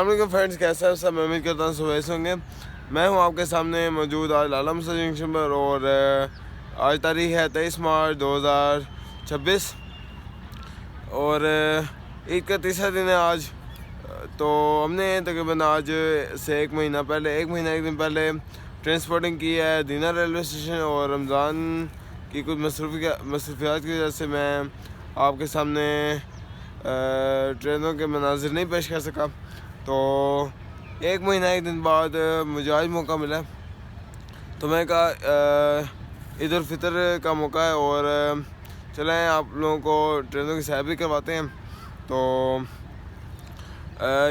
अस्सलाम फ्रेंड्स, कैसे हैं सब? मैं उम्मीद करता हूँ सुबह से होंगे। मैं हूँ आपके सामने मौजूद आज लाला मुसा जंक्शन पर और आज तारीख है 23 मार्च 2026 और ईद का तीसरा दिन है आज। तो हमने तकरीबन आज से एक महीना एक दिन पहले ट्रांसपोर्टिंग की है दीना रेलवे स्टेशन और रमज़ान की कुछ मसरूफियात की वजह से मैं आपके सामने ट्रेनों के मनाजिर नहीं पेश कर सका। तो एक दिन बाद मुझे आज मौका मिला, तो मैं कहा ईद उल फितर का मौका है और चलें आप लोगों को ट्रेनों की सैर भी करवाते हैं। तो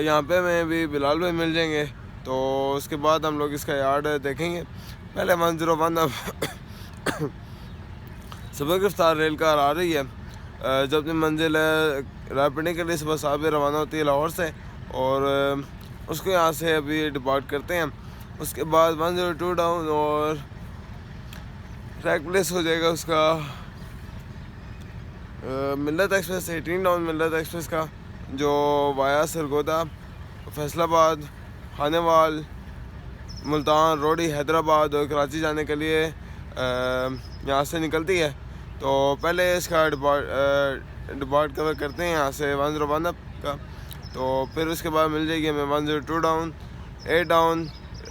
यहाँ पे हमें भी बिलाल भाई मिल जाएंगे, तो उसके बाद हम लोग इसका यार्ड देखेंगे। पहले 101 अब सुबह गिरफ्तार रेल कार आ रही है जब अपनी मंजिल रायपुर के लिए सुबह 7 बजे रवाना होती है लाहौर से और उसको यहाँ से अभी डिपार्ट करते हैं। उसके बाद 102 डाउन और ट्रैक प्लेस हो जाएगा उसका मिल्लत एक्सप्रेस 18 डाउन मिल्लत एक्सप्रेस का, जो वाया सरगोदा फैसलाबाद खानेवाल मुल्तान रोडी हैदराबाद और कराची जाने के लिए यहाँ से निकलती है। तो पहले इसका डिपार्ट कवर करते हैं यहाँ से 101 का, तो फिर उसके बाद मिल जाएगी हमें 102 डाउन 8 डाउन,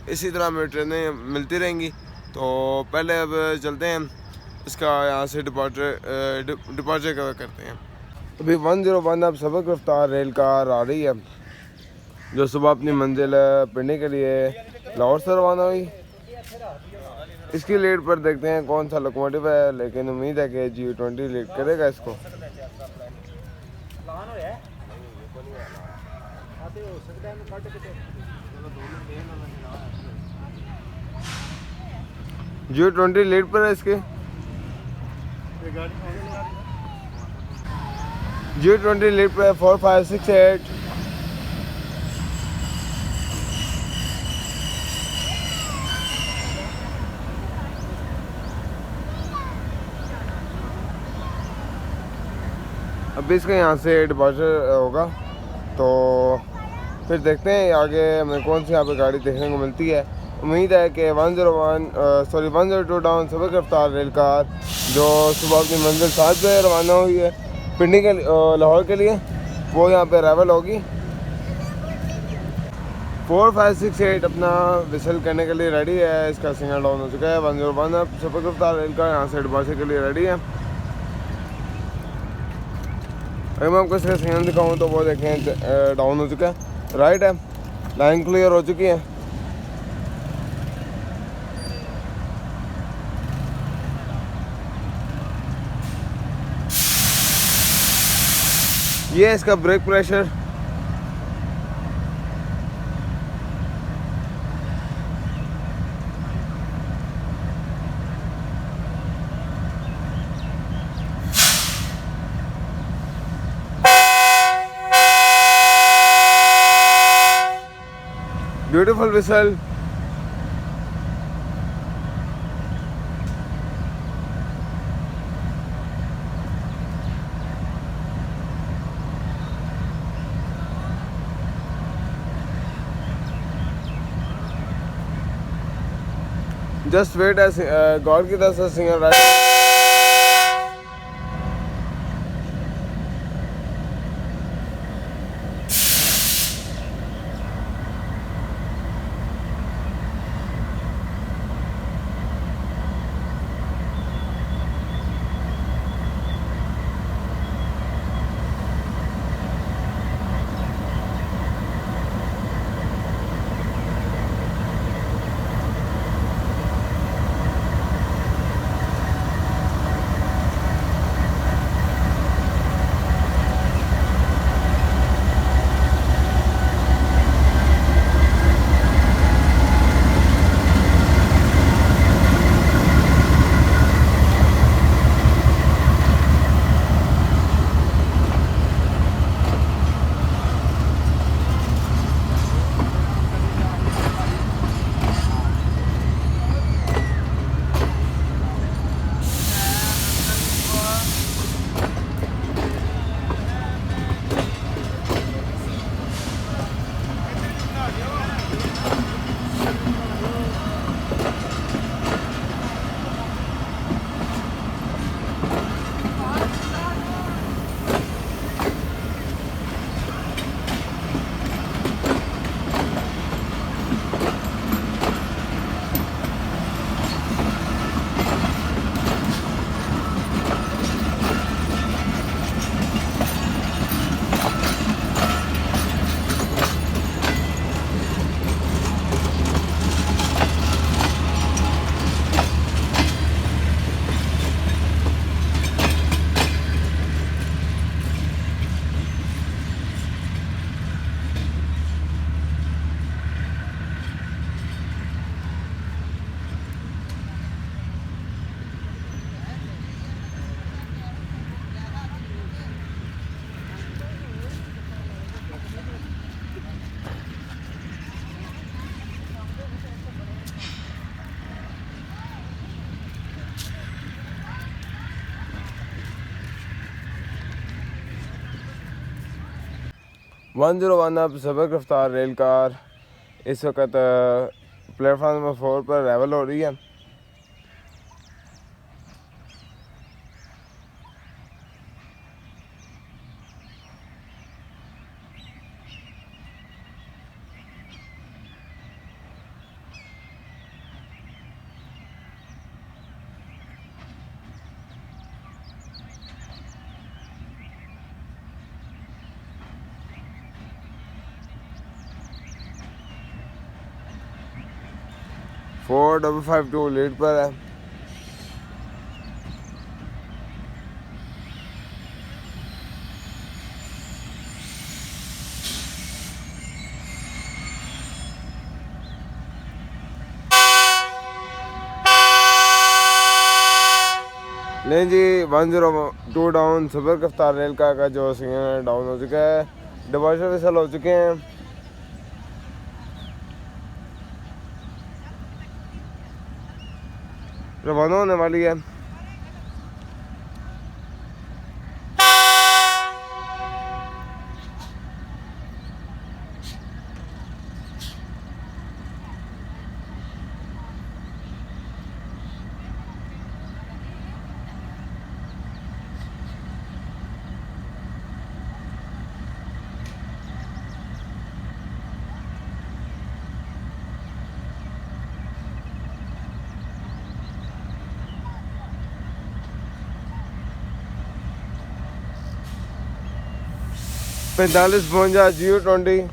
इसी तरह हमें ट्रेनें मिलती रहेंगी। तो पहले अब चलते हैं इसका यहाँ से डिपार्चर कवर करते हैं। अभी 101 अब सबक रफ्तार रेल कार आ रही है जो सुबह अपनी मंजिल पिंडी के लिए लाहौर से रवाना हुई। इसकी लीड पर देखते हैं कौन सा लोकोमोटिव है, लेकिन उम्मीद है कि G20 लीड करेगा इसको। G20 लीड पर है इसके। G20 लीड पर है 4, 5, 6, 8। अभी इसका यहाँ से डिपार्चर होगा, तो फिर देखते हैं आगे हमें कौन सी यहाँ पे गाड़ी देखने को मिलती है। उम्मीद है कि 102 डाउन सबक रफ्तार रेल कार जो सुबह अपनी मंजिल 7 बजे रवाना हुई है पिंडी के लाहौर के लिए, वो यहाँ पे अराइवल होगी। 4, 5, 6, 8 अपना विसल करने के लिए रेडी है। इसका सिग्नल डाउन हो चुका है। 101 अब सबक रफ्तार रेल कार यहाँ से डिपार्चर के लिए रेडी है। अगर मैं आपको इसका सिग्नल दिखाऊँ तो वो देखें डाउन हो चुका है, राइट है, लाइन क्लियर हो चुकी है। ये है इसका brake pressure. Beautiful whistle. Just wait as God की तरफ से सिंगल राइट। 101 अब सबक रफ्तार रेल कार इस वक्त प्लेटफार्म नंबर 4 पर अराइवल हो रही है। फोर 552 लीड पर है। नहीं जी 102 डाउन सुपर रफ्तार रेल का जो सिग्नल डाउन हो चुका है। डिपार्चर विसल हो चुके हैं। रवाना होने वाली है। पैंतालीस 52 020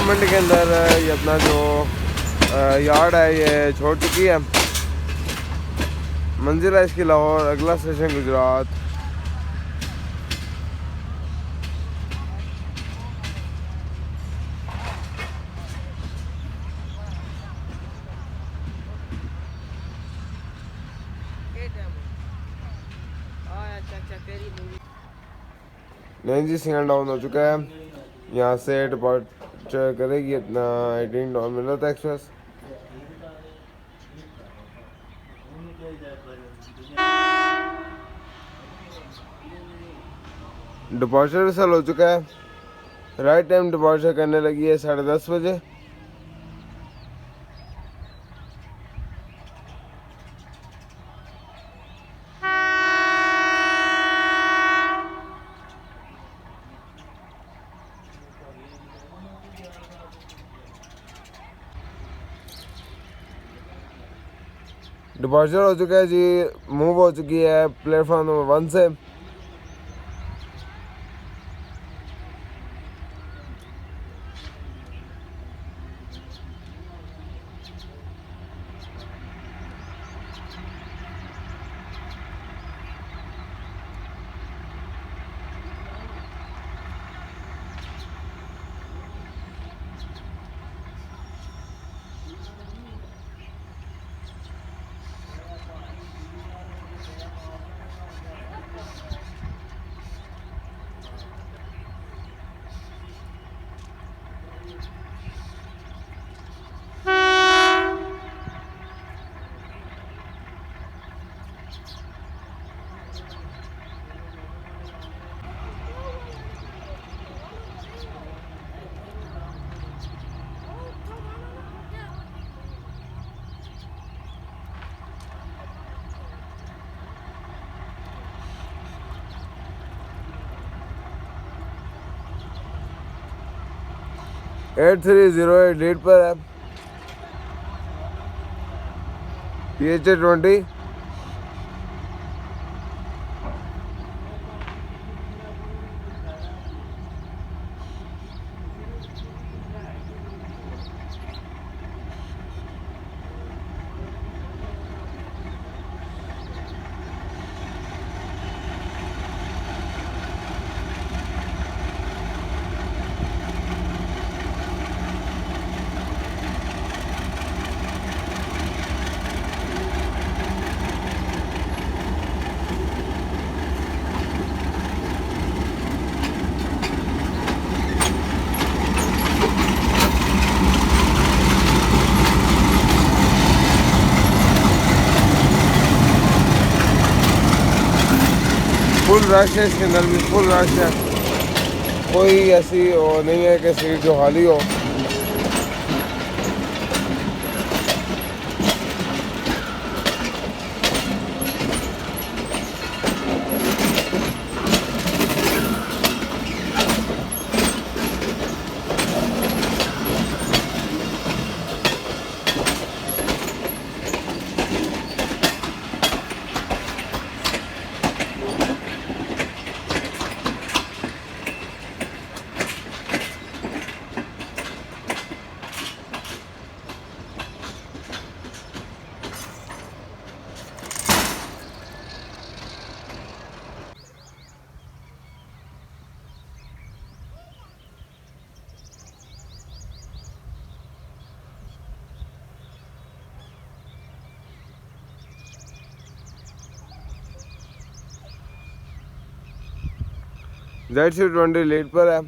मिनट के अंदर ये अपना जो यार्ड है ये छोड़ चुकी है। मंजिल है इसकी लाहौर, अगला स्टेशन गुजरात। नहीं जी सिग्नल डाउन हो चुका है। यहाँ से डिपार्चर करेगी अपना 18 डाउन मिलता एक्सप्रेस। डिपार्चर रिसल हो चुका है। राइट टाइम डिपार्चर करने लगी है 10:30 बजे। डिपार्चर हो चुका है जी, मूव हो चुकी है प्लेटफॉर्म नंबर 1 से। एट 308 लीड पर है। PHA 20 फुल रश है, इसके अंदर भी फुल रश है। कोई ऐसी नहीं है कि सीट जो खाली हो। ZC 20 लीड पर है।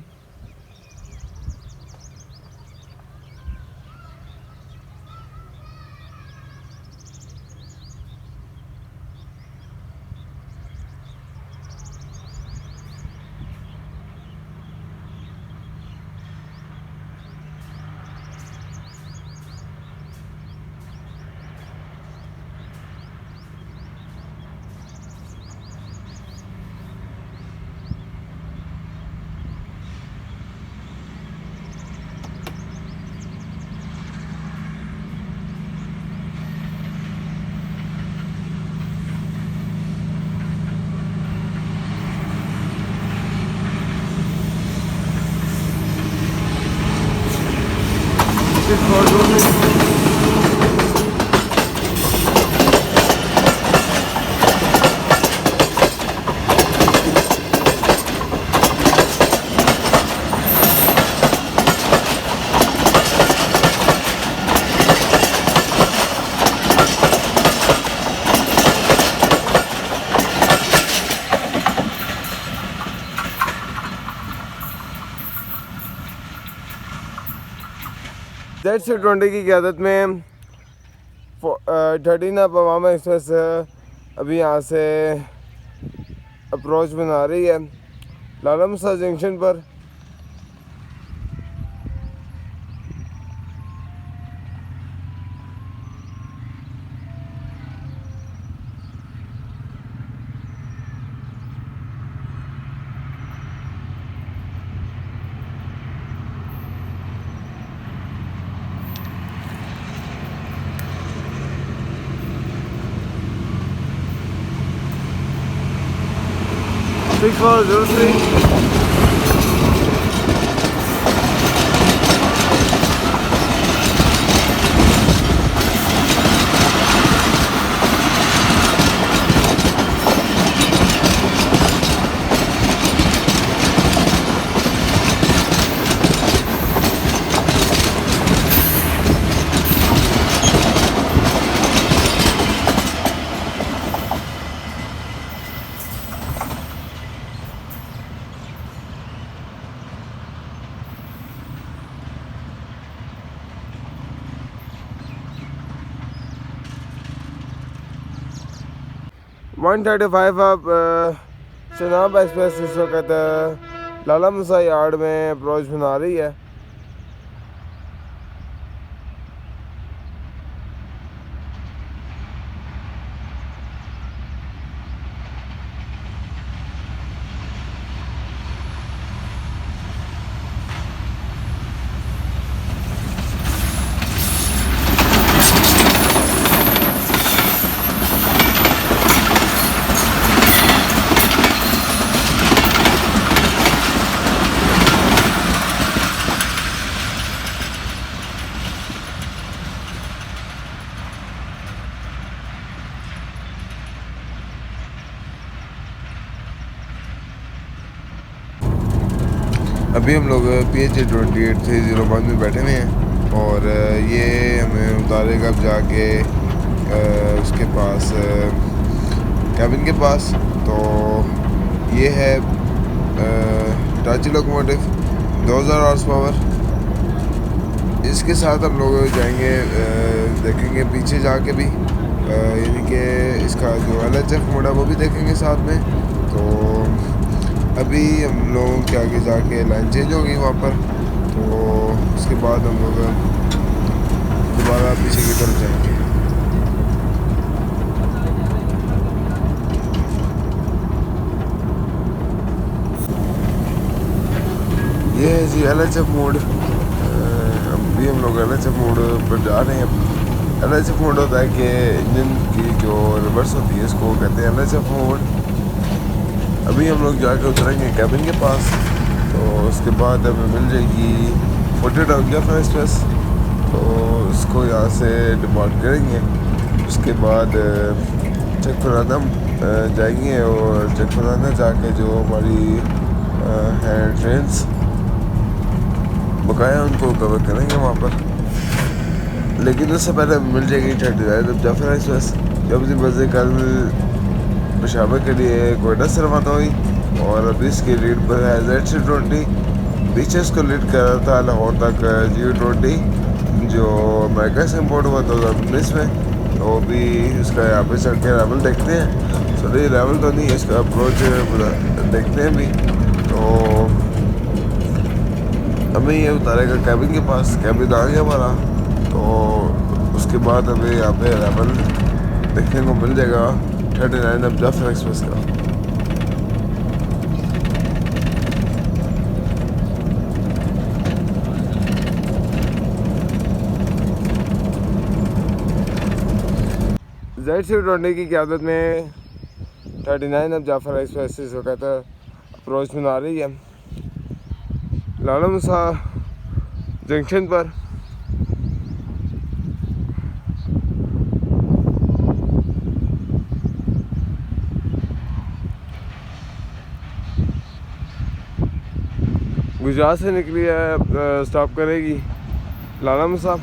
ZC 20 की क़यादत में 13 पवामा एक्सप्रेस अभी यहाँ से अप्रोच बना रही है लाला मूसा जंक्शन पर। Six four zero three. One 135 अब चनाब एक्सप्रेस इस वक्त लाला मूसा यार्ड में अप्रोच बना रही है। अभी हम लोग PH 28301 में बैठे हुए हैं और ये हमें उतारेगा अब जाके उसके पास कैबिन के पास। तो ये है टाची लोकोमोटिव 2000 हॉर्स पावर। इसके साथ हम लोग जाएंगे देखेंगे पीछे जाके भी यानी कि इसका जो LHF मोड है वो भी देखेंगे साथ में। तो अभी हम लोगों के आगे जाके लाइन चेंज होगी वहाँ पर, तो उसके बाद हम लोग दोबारा पीछे की तरफ जाएंगे। ये है जी LHF मोड। अभी हम लोग LHF मोड पर जा रहे हैं। LHF मोड होता है कि इंजन की जो रिवर्स होती है इसको कहते हैं LHF मोड। अभी हम लोग जाकर उतरेंगे कैबिन के पास, तो उसके बाद हमें मिल जाएगी 40 जफर एक्सप्रेस। तो इसको यहाँ से डिपार्ट करेंगे। उसके बाद चेक खुराना जाएंगे और चेक खुराना जाके जो हमारी हैं ट्रेन्स बकाया उनको कवर करेंगे वहाँ पर। लेकिन उससे पहले मिल जाएगी 39 जफर एक्सप्रेस जो अपनी बजे कल पेशावर के लिए कोयटा से रवाना हुई और अभी इसकी लीड पर है ZC20। पीछे इसको लीड कर रहा था लाहौर तक GU20 जो अमेरिका से इम्पोर्ट हुआ 2019 में। तो अभी इसका यहाँ पे चढ़ के लेवल देखते हैं। सॉरी लेवल तो नहीं, इसका अप्रोच देखते हैं अभी। तो हमें ये उतारेगा कैबिन के पास। कैबिन आ गया हमारा, तो उसके बाद हमें यहाँ पे लेवल देखने को मिल जाएगा 39 अब जफर एक्सप्रेस का। ZC20 की क़यादत में 39 अब जफर एक्सप्रेस इस वक्त अप्रोच बना रही है लाला मूसा जंक्शन पर। गुजरात से निकली है, स्टॉप करेगी लाला मूसा।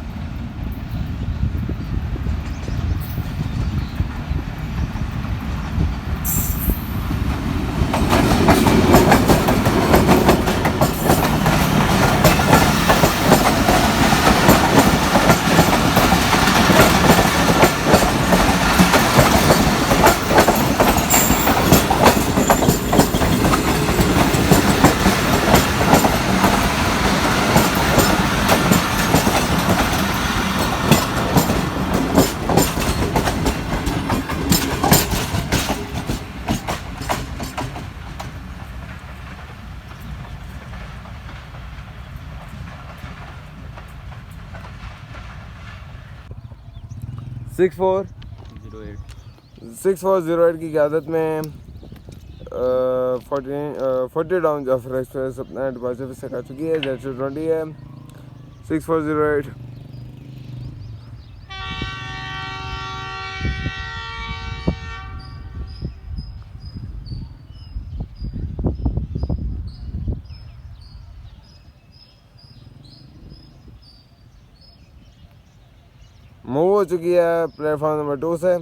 6408 की क़यादत में 40 डाउन जाफर एक्सप्रेस अपना डिपार्चर से कर चुकी है। Z20 है 6408। मूव हो चुकी है प्लेटफॉर्म नंबर 2 से।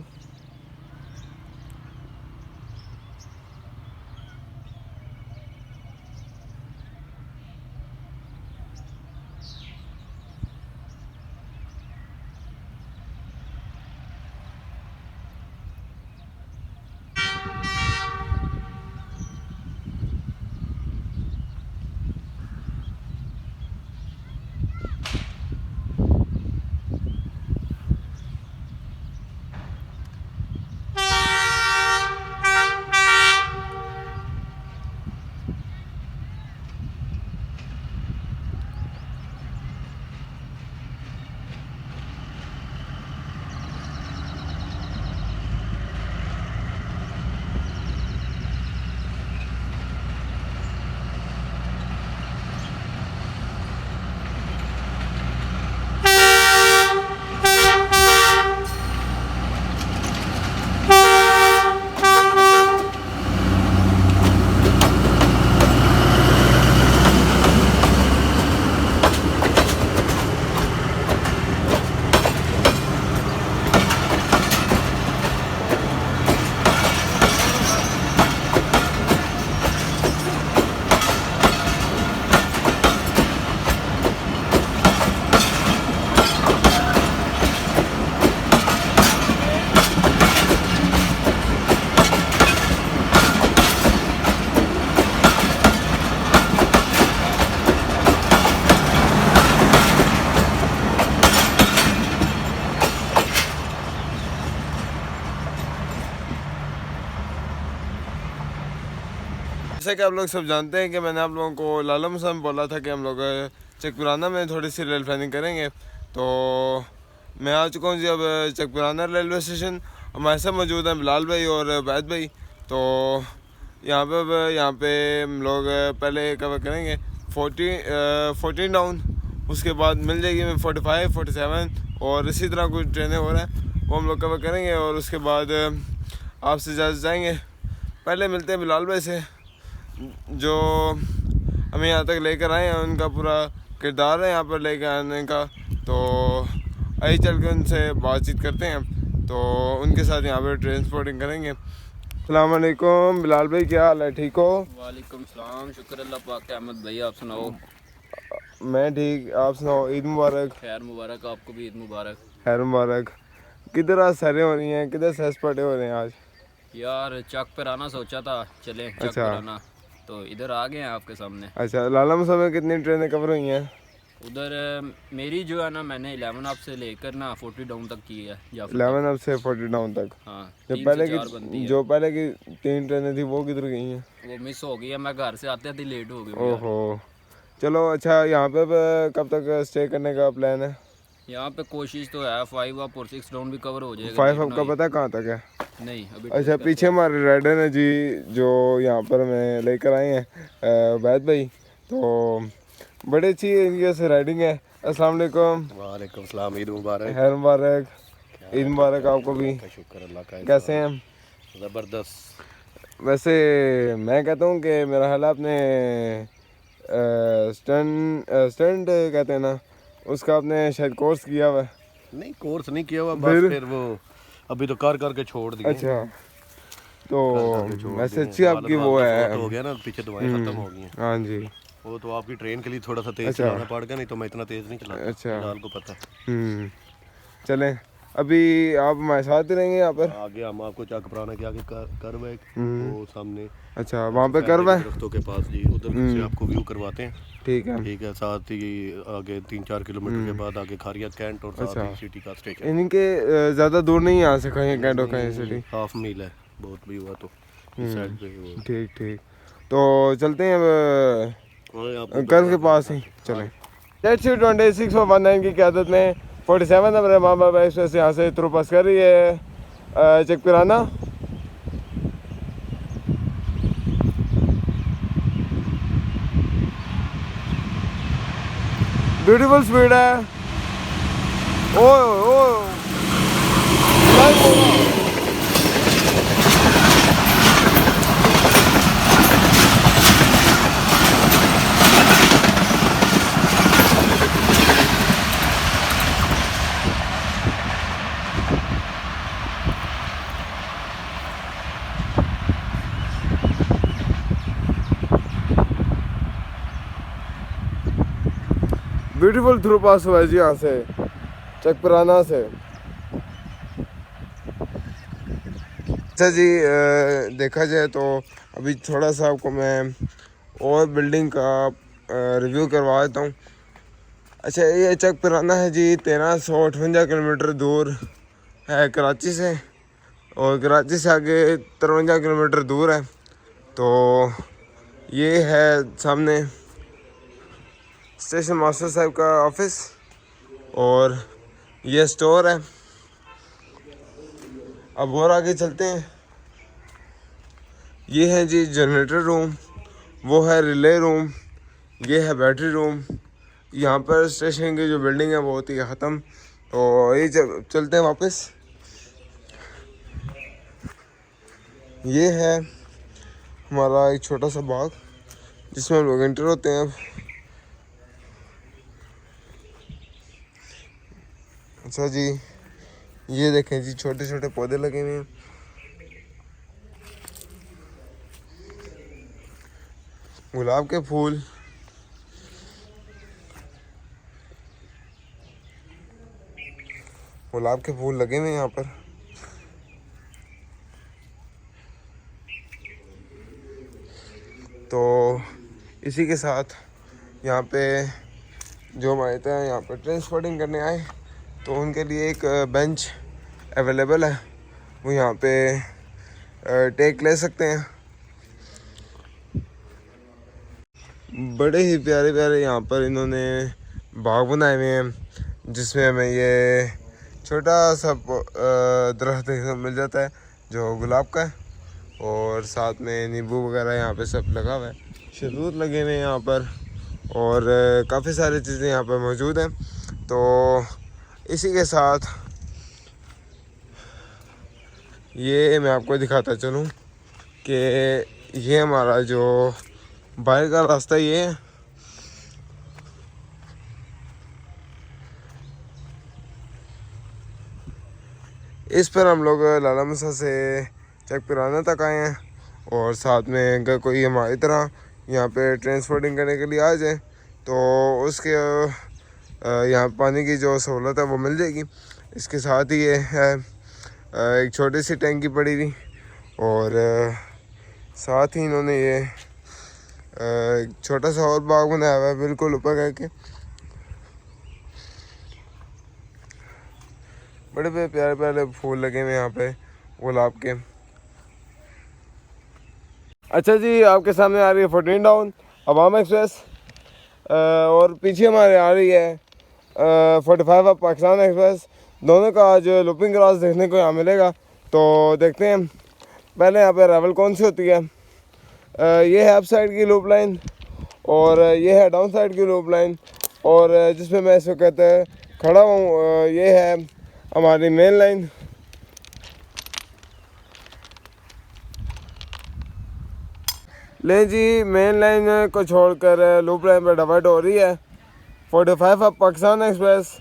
जैसे कि आप लोग सब जानते हैं कि मैंने आप लोगों को लाला मुसा में बोला था कि हम लोग चकपुराना में थोड़ी सी रेल प्लानिंग करेंगे। तो मैं आ चुका हूँ जी अब चकपुराना रेलवे स्टेशन। हमारे साथ मौजूद हैं बिलाल भाई और बैद भाई। तो यहाँ पे हम लोग पहले कवर करेंगे 14 डाउन, उसके बाद मिल जाएगी मैं 45, 47 और इसी तरह कुछ ट्रेनें हो रहा है वो हम लोग कवर करेंगे और उसके बाद आपसे इजाज़त जाएंगे। पहले मिलते हैं बिलाल भाई से जो हमें यहाँ तक लेकर आए हैं, उनका पूरा किरदार है यहाँ पर लेकर आने का। तो आइए चल के उनसे बातचीत करते हैं, तो उनके साथ यहाँ पर ट्रांसपोर्टिंग करेंगे। अस्सलाम वालेकुम बिलाल भाई, क्या हाल है, ठीक हो? वालेकुम सलाम, शुक्र अल्लाह पाक के। अहमद भाई आप सुनाओ? मैं ठीक, आप सुनाओ? ईद मुबारक। खैर मुबारक, आपको भी ईद मुबारक। खैर मुबारक। किधर आज सैरें हो रही हैं, किधर सैर सपाटे हो रहे हैं आज? यार चक पर आना सोचा था, चले चक अच्छा। पर आना, तो इधर आ गए हैं आपके सामने। अच्छा, लाला मुसा में कितनी ट्रेनें कवर हुई हैं? उधर मेरी जो है ना, मैंने 11 अप से लेकर ना 40 डाउन तक की है। 11 अप से 40 डाउन तक। हाँ, जो 3 पहले से 4 बनती की है। जो पहले की 3 ट्रेनें थी वो किधर गई हैं? वो मिस हो गई है, मैं घर से आते आते लेट हो गई। ओहो, चलो अच्छा। यहाँ पे कब तक स्टे करने का प्लान है? यहाँ पे कोशिश तो है 5 अप और 6 डाउन भी कवर हो जाएगा। 5 अप का पता है कहाँ तक है? नहीं अभी। अच्छा, पीछे हमारे राइडर हैं जी जो यहाँ पर हमें लेकर आए हैं बैद भाई। तो बड़ी अच्छी इनकी से राइडिंग है। अस्सलाम वालेकुम। वालेकुम सलाम, ईद मुबारक। खैर मुबारक, ईद मुबारक आपको भी। शुक्र अल्लाह का। कैसे हैं? ज़बरदस्त। वैसे मैं कहता हूँ कि मेरा हाल आपने स्टंट कहते हैं ना, उसका आपने शायद कोर्स किया हुआ है। नहीं, कोर्स नहीं किया हुआ, बस फिर वो अभी तो कर करके छोड़ दिया। अच्छा, तो वैसे अच्छी आपकी वो है। हो गया ना, पीछे दवाएं खत्म हो गई हैं। हाँ जी, वो तो आपकी ट्रेन के लिए थोड़ा सा तेज चलाना पड़ गया, नहीं तो मैं इतना तेज नहीं चलाता। अच्छा, लाल को पता। चलें अभी आप हमारे साथ ही रहेंगे यहाँ पर? आगे हम आपको चक पुराना के आगे कर्व है वो सामने। अच्छा, वहाँ पे कर्व है दरख्तों के पास जी, उधर से आपको व्यू करवाते हैं। ठीक है, ठीक है। साथ ही आगे 3-4 किलोमीटर के बाद आगे खारिया कैंट और साथ ही सिटी का स्टेशन। इनके ज़्यादा दूर नहीं यहाँ से कहीं कैंट और कहीं सिटी? हाफ मील है, बहुत भी हुआ तो इस साइड पे वो। ठीक ठीक, तो चलते हैं अब कर्व के पास ही। चलें। Z20 6419 की क़यादत में 47 नंबर इमाम बाबा एक्सप्रेस यहाँ से थ्रू पास कर रही है चकपिराना। ब्यूटीफुल स्पीड है। ओ ओ ब्यूटीफुल थ्रू पास हुआ है जी यहाँ से चकपराना से। अच्छा जी देखा जाए तो अभी थोड़ा सा आपको मैं और बिल्डिंग का रिव्यू करवा देता हूँ। अच्छा ये चकपराना है जी 1358 किलोमीटर दूर है कराची से, और कराची से आगे 53 किलोमीटर दूर है। तो ये है सामने स्टेशन मास्टर साहब का ऑफिस और ये स्टोर है। अब और आगे चलते हैं। ये है जी जनरेटर रूम, वो है रिले रूम, ये है बैटरी रूम। यहाँ पर स्टेशन की जो बिल्डिंग है वो होती है ख़त्म। तो ये चलते हैं वापस। ये है हमारा एक छोटा सा बाग जिसमें हम लोग एंटर होते हैं। अच्छा जी ये देखें जी छोटे छोटे पौधे लगे हुए हैं। गुलाब के फूल, गुलाब के फूल लगे हुए हैं यहाँ पर। तो इसी के साथ यहाँ पे जो हमारे तरह यहाँ पर ट्रांसपोर्टिंग करने आए तो उनके लिए एक बेंच अवेलेबल है, वो यहाँ पे टेक ले सकते हैं। बड़े ही प्यारे प्यारे यहाँ पर इन्होंने बाग बनाए हुए हैं जिसमें हमें ये छोटा सा दरख्त मिल जाता है जो गुलाब का है, और साथ में नींबू वगैरह यहाँ पे सब लगा हुआ है। शहतूत लगे हुए हैं यहाँ पर और काफ़ी सारी चीज़ें यहाँ पर मौजूद हैं। तो इसी के साथ ये मैं आपको दिखाता चलूँ कि ये हमारा जो बाहर का रास्ता ये है। इस पर हम लोग लाला मसा से चकपिराना तक आए हैं, और साथ में अगर कोई हमारी तरह यहाँ पे ट्रांसपोर्टिंग करने के लिए आ जाए तो उसके यहाँ पानी की जो सहूलत है वो मिल जाएगी। इसके साथ ही ये है एक छोटी सी टैंकी पड़ी हुई, और साथ ही इन्होंने ये एक छोटा सा और बाग बनाया हुआ है बिल्कुल ऊपर करके। बड़े बड़े प्यारे प्यारे फूल लगे हुए यहाँ पे गुलाब के। अच्छा जी आपके सामने आ रही है 14 डाउन अवाम एक्सप्रेस, और पीछे हमारे आ रही है 45 अप पाकिस्तान एक्सप्रेस। दोनों का आज लूपिंग क्रॉस देखने को यहाँ मिलेगा। तो देखते हैं पहले यहाँ पे अराइवल कौन सी होती है। ये है अप साइड की लूप लाइन और ये है डाउन साइड की लूप लाइन, और जिसमें मैं इस वक्त खड़ा हूँ ये है हमारी मेन लाइन। ले जी मेन लाइन को छोड़कर लूप लाइन पर डिवाइड हो रही है 45 अप पाकिस्तान एक्सप्रेस।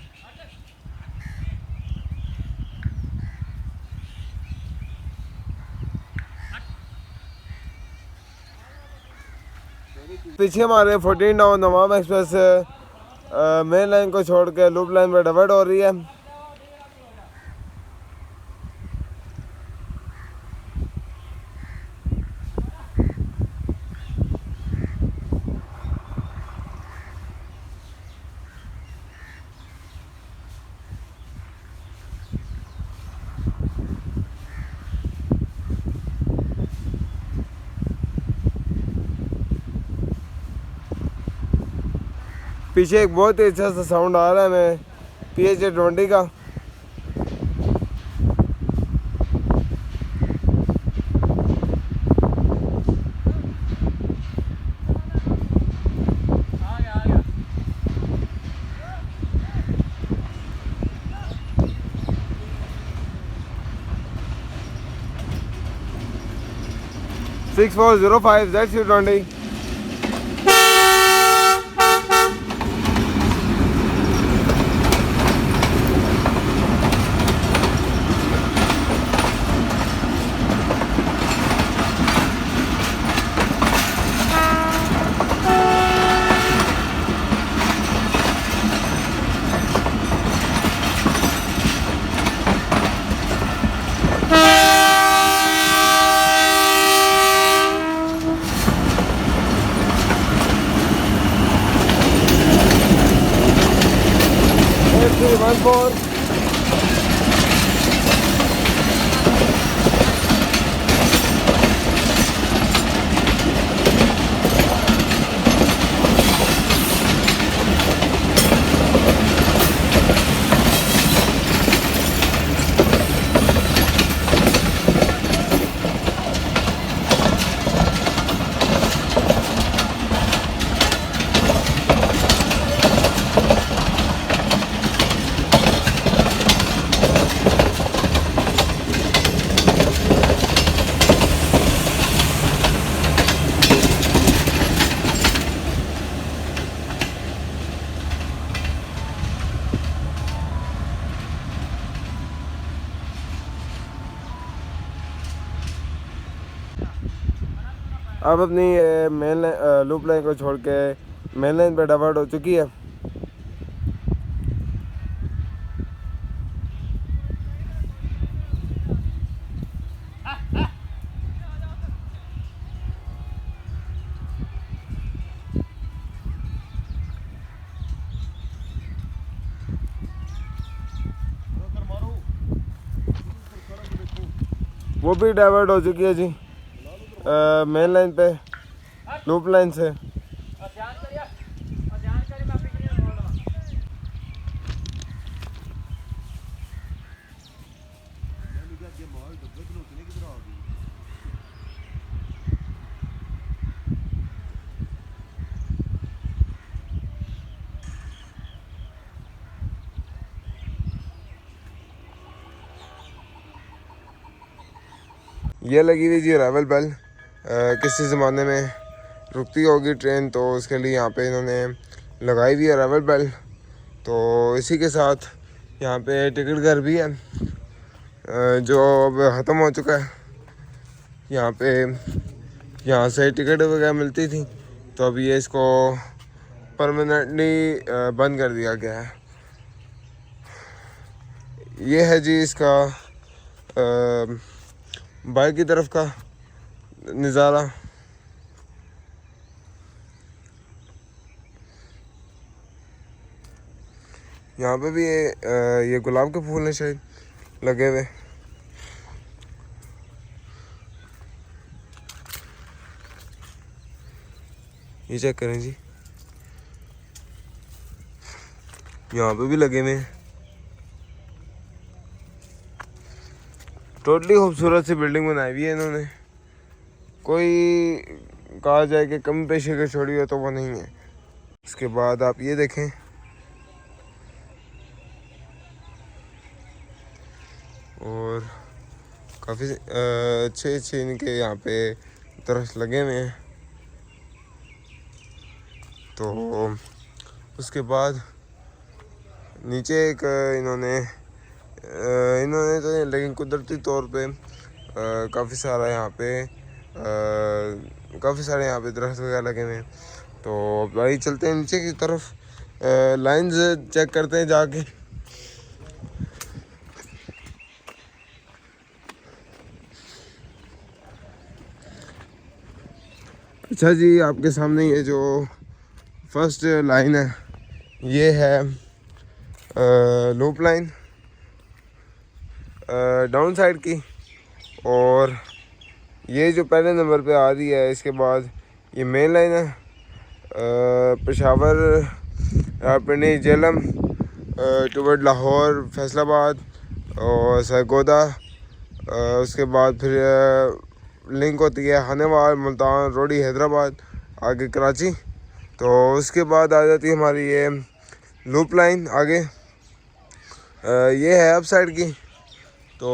पीछे हमारे 14 डाउन नवाम एक्सप्रेस मेन लाइन को छोड़कर लूप लाइन पर डिवाइड हो रही है। पीछे एक बहुत ही अच्छा सा साउंड आ रहा है हमें PH20 का। (6405) ZC20। (8314) अब अपनी मेन लूप लाइन को छोड़ के मेन लाइन पर डाइवर्ट हो चुकी है। वो भी डाइवर्ट हो चुकी है जी मेन लाइन पे लूप लाइन से। ये लगी हुई जी अराइवल बेल। किसी ज़माने में रुकती होगी ट्रेन तो उसके लिए यहाँ पे इन्होंने लगाई हुई अराइवल बेल। तो इसी के साथ यहाँ पे टिकट घर भी है जो अब ख़त्म हो चुका है। यहाँ से टिकट वगैरह मिलती थी तो अब ये इसको परमानेंटली बंद कर दिया गया है। ये है जी इसका बाइक की तरफ का नज़ारा। यहाँ पे भी ये गुलाब के फूल हैं शायद लगे हुए। ये चेक करें जी, यहाँ पे भी लगे हुए हैं। टोटली खूबसूरत सी बिल्डिंग बनाई हुई है इन्होंने। कोई कहा जाए कि कम पेशे के छोड़ी हो तो वो नहीं है। इसके बाद आप ये देखें, और काफ़ी अच्छे इनके यहाँ पे दरख्त लगे हुए हैं। तो उसके बाद नीचे एक इन्होंने तो नहीं, लेकिन कुदरती तौर पे काफ़ी सारे यहाँ पे दरख्त वगैरह लगे हुए हैं। तो भाई चलते हैं नीचे की तरफ, लाइंस चेक करते हैं जाके। अच्छा जी, आपके सामने ये जो फर्स्ट लाइन है ये है लूप लाइन डाउन साइड की, और ये जो पहले नंबर पे आ रही है इसके बाद ये मेन लाइन है। पेशावर अपने जेलम टूवर्ड लाहौर, फैसलाबाद और सरगोदा। उसके बाद फिर लिंक होती है हानेवाल, मुल्तान, रोडी, हैदराबाद, आगे कराची। तो उसके बाद आ जाती है हमारी ये लूप लाइन आगे। ये है अप साइड की। तो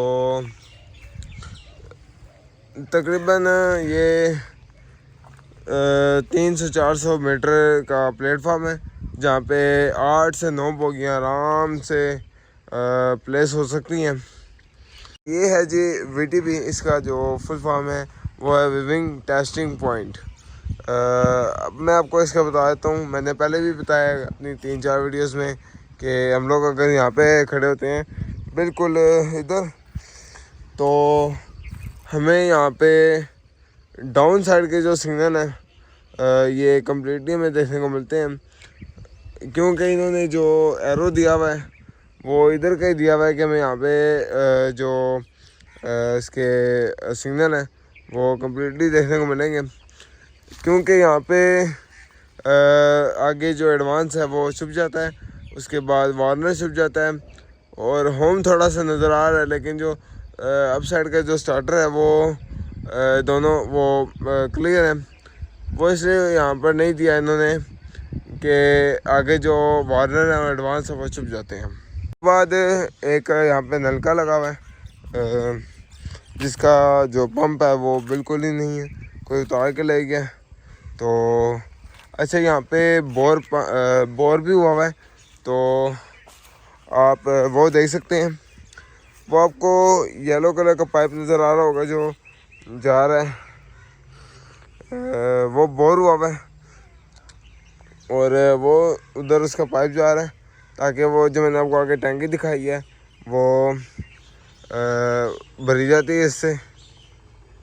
तकरीबन ये 300-400 मीटर का प्लेटफॉर्म है जहाँ पे 8 से 9 बोगियाँ आराम से प्लेस हो सकती हैं। ये है जी VTP, इसका जो फुल फॉर्म है वो है विविंग टेस्टिंग पॉइंट। अब मैं आपको इसका बता देता हूँ। मैंने पहले भी बताया अपनी 3-4 वीडियोस में कि हम लोग अगर यहाँ पे खड़े होते हैं बिल्कुल इधर, तो हमें यहाँ पे डाउन साइड के जो सिग्नल हैं ये कम्प्लीटली हमें देखने को मिलते हैं, क्योंकि इन्होंने जो एरो दिया हुआ है वो इधर का ही दिया हुआ है कि हमें यहाँ पे जो इसके सिग्नल हैं वो कम्प्लीटली देखने को मिलेंगे। क्योंकि यहाँ पे आगे जो एडवांस है वो छुप जाता है, उसके बाद वार्नर छुप जाता है और होम थोड़ा सा नज़र आ रहा है, लेकिन जो अप साइड का जो स्टार्टर है वो दोनों वो क्लियर है। वो इसलिए यहाँ पर नहीं दिया इन्होंने कि आगे जो वार्नर है और एडवांस है वो छुप जाते हैं। उसके बाद एक यहाँ पे नलका लगा हुआ है जिसका जो पंप है वो बिल्कुल ही नहीं है, कोई उतार के ले गया। तो अच्छा, यहाँ पे बोर भी हुआ है, तो आप वो देख सकते हैं। वो आपको येलो कलर का पाइप नज़र आ रहा होगा जो जा रहा है, वो बोर हुआ है और वो उधर उसका पाइप जा रहा है ताकि वो जो मैंने आपको आगे टैंकी दिखाई है वो भरी जाती है इससे।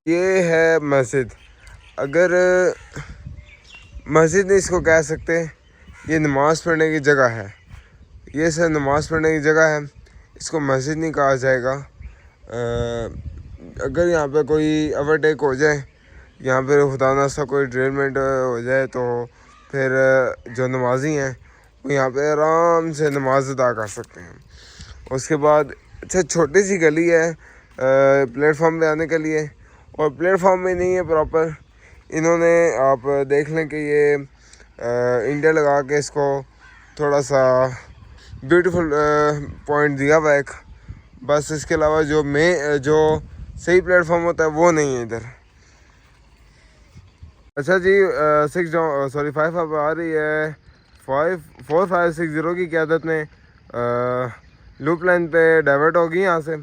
ये है मस्जिद। अगर मस्जिद नहीं इसको कह सकते, ये नमाज़ पढ़ने की जगह है। ये सर नमाज़ पढ़ने की जगह है, इसको मस्जिद नहीं कहा जाएगा। अगर यहाँ पे कोई ओवरटेक हो जाए, यहाँ पे खुदा ना सा कोई ड्रिलमेंट हो जाए, तो फिर जो नमाजी हैं वो यहाँ पे आराम से नमाज अदा कर सकते हैं। उसके बाद अच्छा, छोटी सी गली है प्लेटफॉर्म पे आने के लिए, और प्लेटफॉर्म में नहीं है प्रॉपर। इन्होंने आप देख लें कि ये इंडिया लगा के इसको थोड़ा सा ब्यूटीफुल पॉइंट दिया हुआ एक, बस इसके अलावा जो सही प्लेटफॉर्म होता है वो नहीं है इधर। अच्छा जी, 5 अब आ रही है 4560 की क़यादत में लूप लाइन पे डाइवर्ट होगी यहाँ से।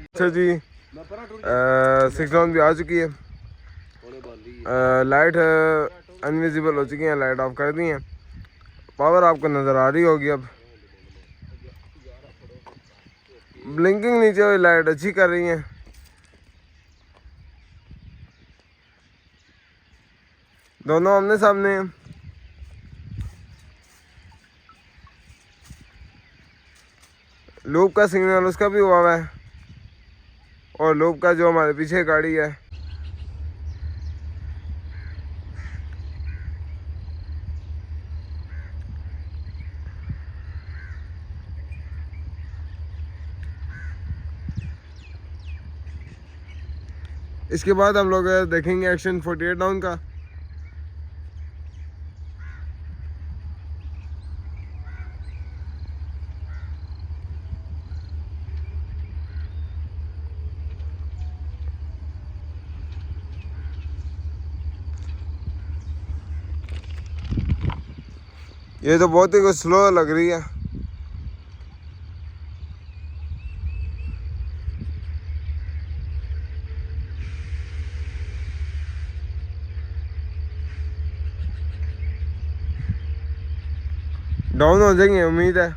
अच्छा जी, 6 डाउन भी आ चुकी है। लाइट अनविजिबल हो चुकी है, लाइट ऑफ कर दी है। पावर आपको नज़र आ रही होगी। अब ब्लिंकिंग नीचे हुई लाइट अच्छी कर रही है। दोनों आमने सामने हैं। लूप का सिग्नल उसका भी हुआ है, और लूप का जो हमारे पीछे गाड़ी है इसके बाद हम लोग देखेंगे एक्शन 48 डाउन का। ये तो बहुत ही स्लो लग रही है। डाउन हो जाएंगे उम्मीद है।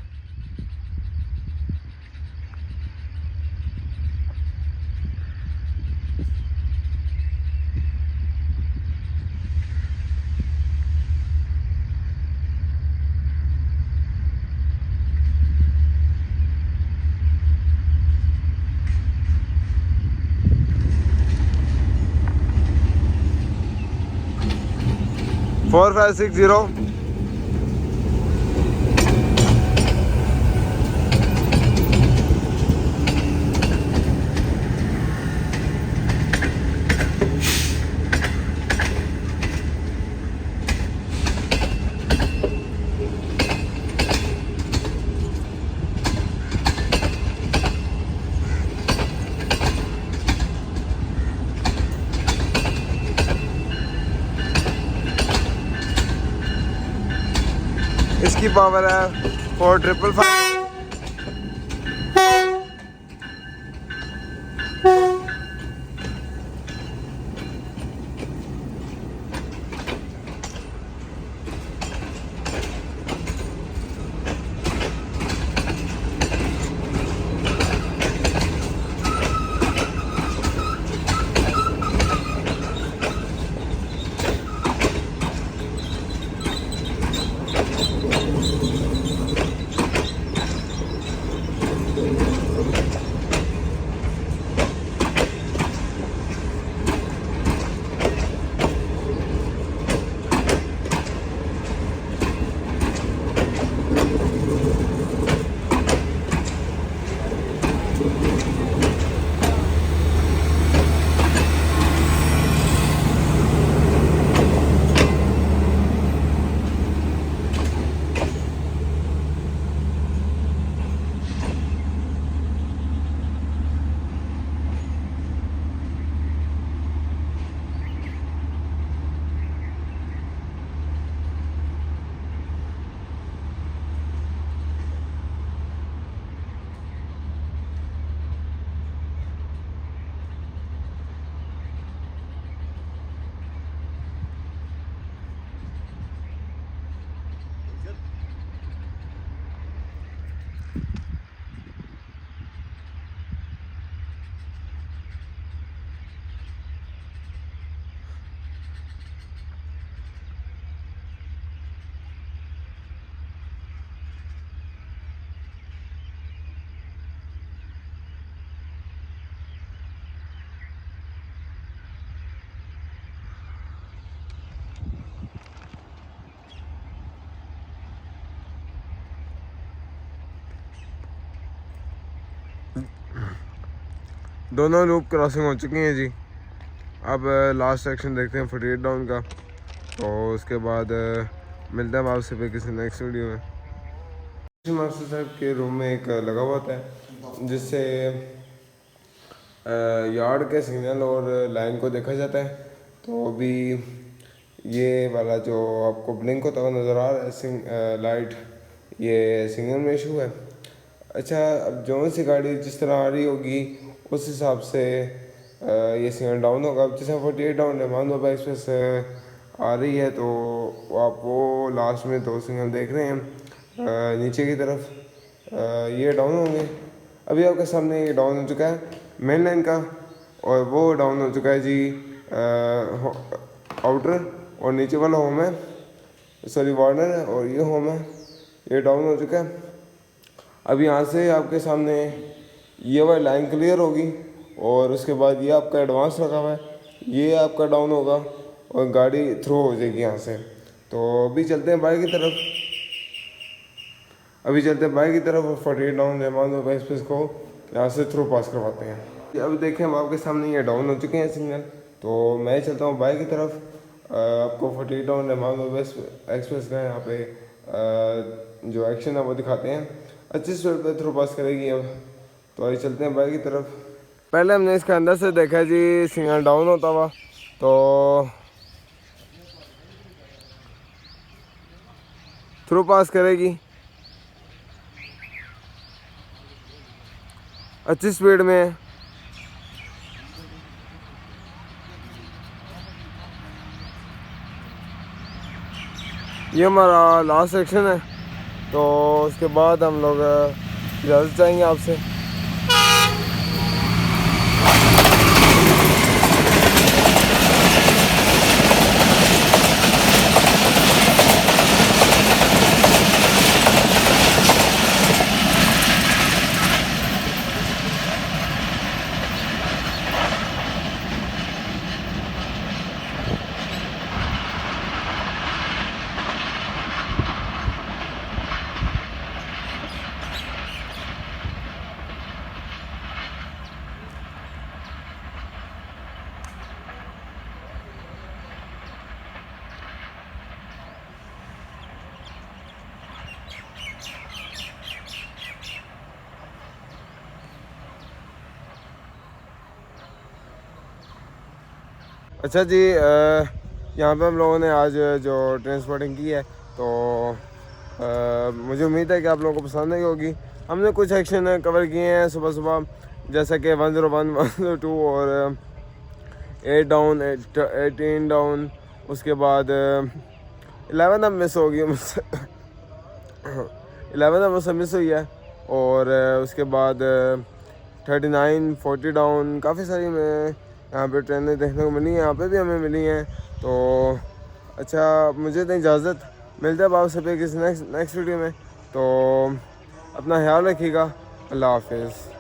4560। इसकी पावर है 4555। दोनों लूप क्रॉसिंग हो चुकी हैं जी। अब लास्ट सेक्शन देखते हैं 48 डाउन का, तो उसके बाद मिलते हैं आपसे फिर किसी नेक्स्ट वीडियो में। मास्टर साहब के रूम में एक लगा हुआ था जिससे यार्ड के सिग्नल और लाइन को देखा जाता है। तो अभी ये वाला जो आपको ब्लिंक होता हुआ नज़र आ रहा है लाइट, ये सिग्नल में इशू है। अच्छा, अब जो सी गाड़ी जिस तरह आ रही होगी उस हिसाब से ये सिग्नल डाउन होगा। अब जैसे 48 डाउन है, मान लो एक्सप्रेस आ रही है तो आप वो लास्ट में 2 सिग्नल देख रहे हैं नीचे की तरफ, ये डाउन होंगे। अभी आपके सामने ये डाउन हो चुका है मेन लाइन का, और वो डाउन हो चुका है जी आउटर, और नीचे वाला होम है, सॉरी वार्नर है, और ये होम है, ये डाउन हो चुका है। अब यहाँ से आपके सामने ये वाली लाइन क्लियर होगी, और उसके बाद ये आपका एडवांस रखा हुआ है, ये आपका डाउन होगा और गाड़ी थ्रो हो जाएगी यहाँ से। तो अभी चलते हैं बाइक की तरफ, और 48 डाउन रहमान एक्सप्रेस को यहाँ से थ्रो पास करवाते हैं। अब देखें, हम आपके सामने ये डाउन हो चुके हैं सिग्नल, तो मैं चलता हूँ बाइक की तरफ। आपको 48 डाउन रहमान एक्सप्रेस का यहाँ पे जो एक्शन है वो दिखाते हैं। अच्छी स्पीड पे थ्रो पास करेगी अब, तो आइए चलते हैं बाइक की तरफ। पहले हमने इसके अंदर से देखा जी सिग्नल डाउन होता हुआ, तो थ्रू पास करेगी अच्छी स्पीड में। ये हमारा लास्ट सेक्शन है, तो उसके बाद हम लोग इजाज़त चाहेंगे आपसे। अच्छा जी, यहाँ पे हम लोगों ने आज जो ट्रांसपोर्टिंग की है तो मुझे उम्मीद है कि आप लोगों को पसंद आई होगी। हमने कुछ एक्शन कवर किए हैं सुबह सुबह, जैसे कि 101, 102 और 8 डाउन, 18 डाउन। उसके बाद 11 अब मिस हो गई मुझसे 11 अब मुझसे मिस हुई है। और उसके बाद 39, 40 डाउन, काफ़ी सारी हमें यहाँ पे ट्रेनें देखने को मिली हैं, यहाँ पे भी हमें मिली हैं। तो अच्छा, मुझे तो इजाज़त, मिलते हैं आपसे फिर किसी नेक्स्ट वीडियो में। तो अपना ख्याल रखिएगा, अल्लाह हाफिज़।